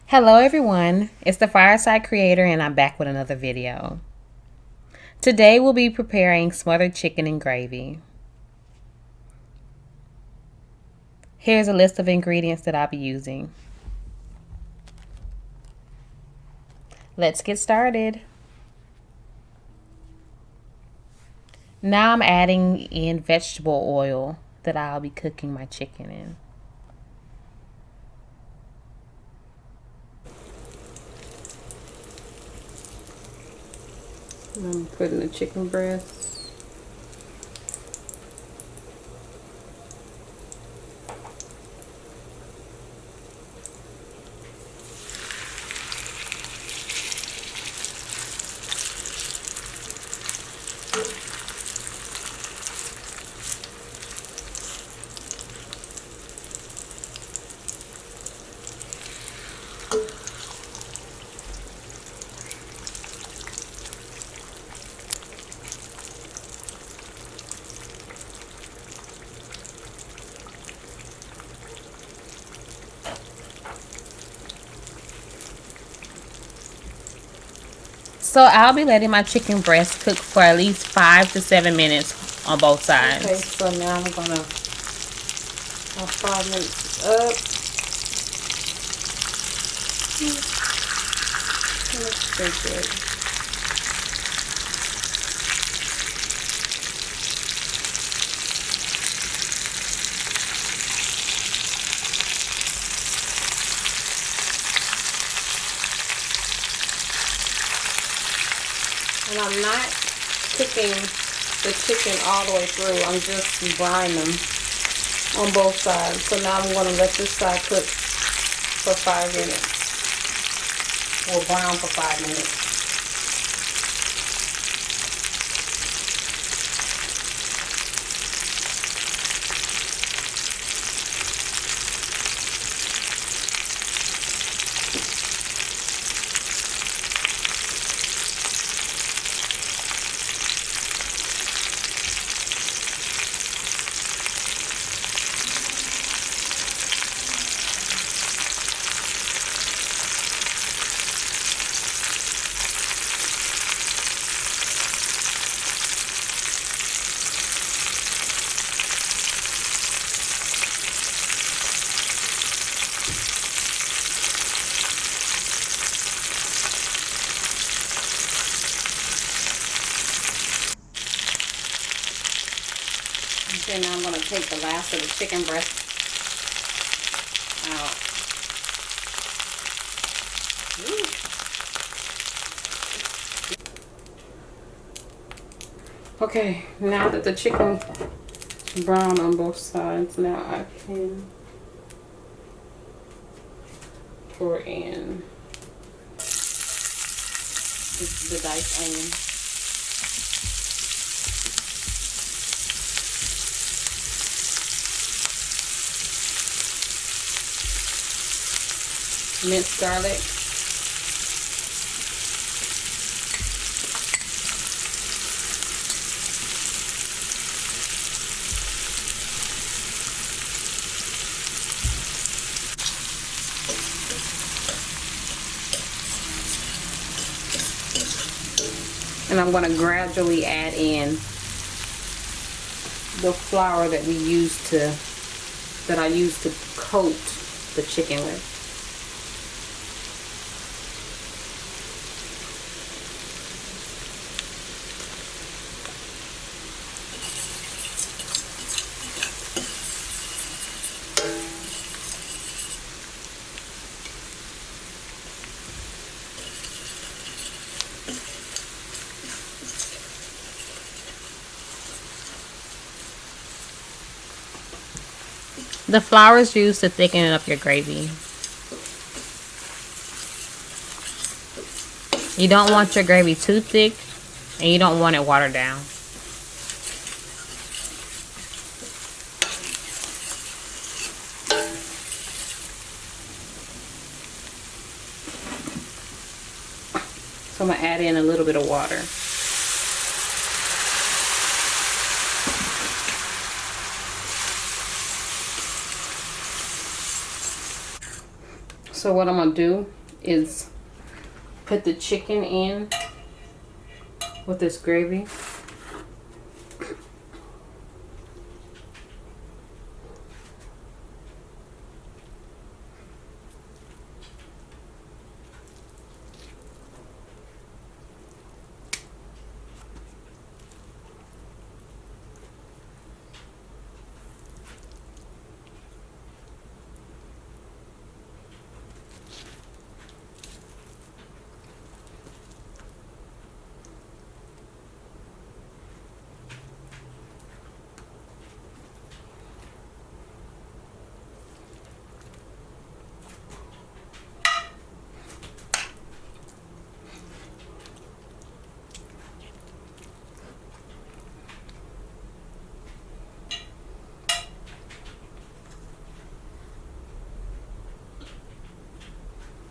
Hello everyone, it's the Fireside creator and I'm back with another video. Today we'll be preparing smothered chicken and gravy. Here's a list of ingredients that I'll be using. Let's get started. Now I'm adding in vegetable oil that I'll be cooking my chicken in. I'm putting the chicken breast. So I'll be letting my chicken breast cook for at least 5 to 7 minutes on both sides. Okay, so now I'm gonna 5 minutes up. Looks pretty good. And I'm not cooking the chicken all the way through. I'm just brining them on both sides. So now I'm going to let this side cook for 5 minutes. Or brown for 5 minutes. Okay, now I'm going to take the last of the chicken breast out. Okay, now that the chicken is brown on both sides, now I can pour in the diced onion. Minced garlic. And I'm going to gradually add in the flour that I used to coat the chicken with. The flour is used to thicken up your gravy. You don't want your gravy too thick and you don't want it watered down. So I'm going to add in a little bit of water. So what I'm gonna do is put the chicken in with this gravy.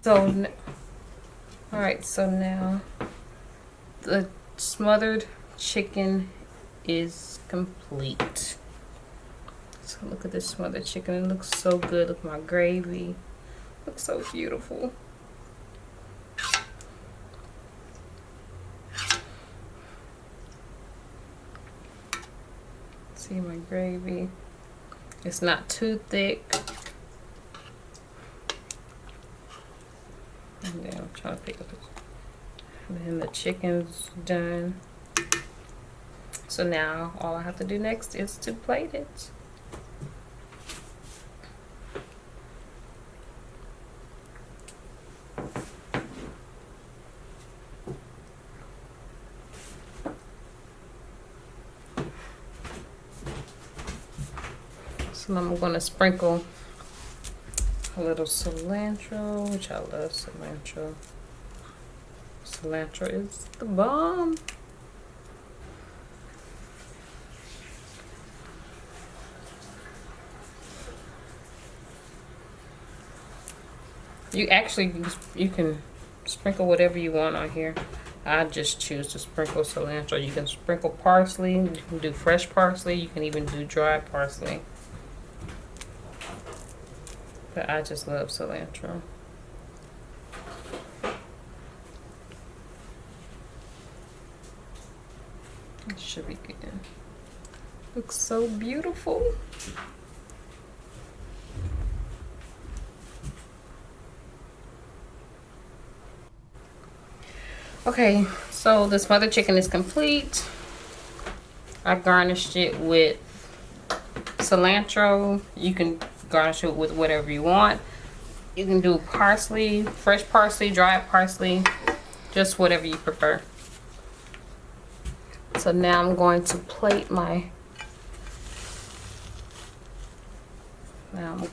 So, alright, so now the smothered chicken is complete. So look at this smothered chicken. It looks so good. Look at my gravy. Looks so beautiful. See my gravy. It's not too thick. And then I'm trying to pick up it. And then the chicken's done. So now all I have to do next is to plate it. So I'm going to sprinkle a little cilantro, which I love cilantro. Cilantro is the bomb. You can sprinkle whatever you want on here. I just choose to sprinkle cilantro. You can sprinkle parsley. You can do fresh parsley. You can even do dried parsley. But I just love cilantro. It should be good. Looks so beautiful. Okay, so the smothered chicken is complete. I garnished it with cilantro. You can garnish it with whatever you want. You can do parsley, fresh parsley, dried parsley, just whatever you prefer. So now I'm going to plate my, plate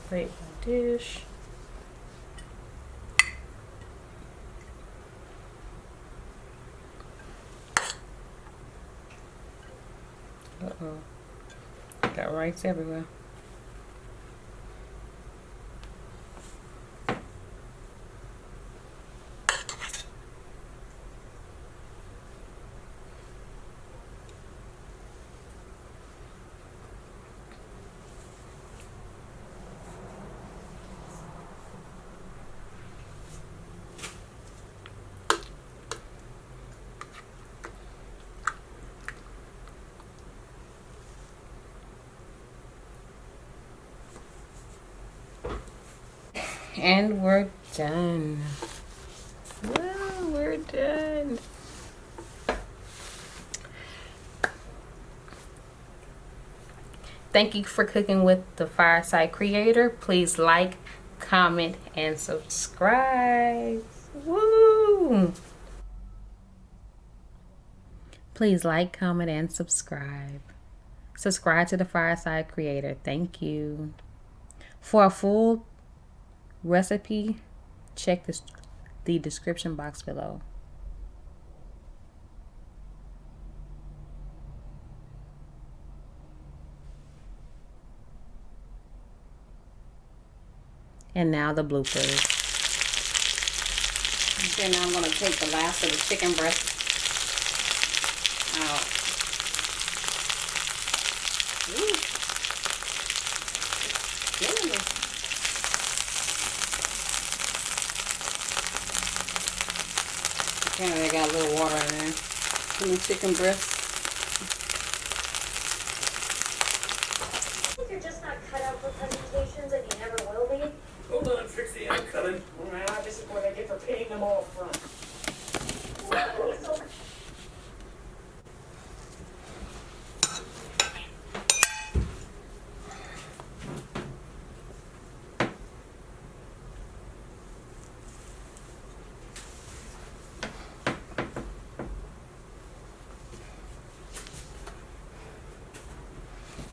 my dish. Uh-oh. Got rice everywhere. And we're done. Well, we're done. Thank you for cooking with the Fireside creator. Please like, comment, and subscribe. Woo! Please like, comment, and subscribe. Subscribe to the Fireside creator. Thank you. For a full recipe, check the description box below. And now the bloopers. Okay, now I'm going to take the last of the chicken breast out. Ooh. got a little water in there. And the chicken breast. You're just not cut out for presentations and you never will be. Hold on, Trixie, I'm coming. I just what I get for paying them all front.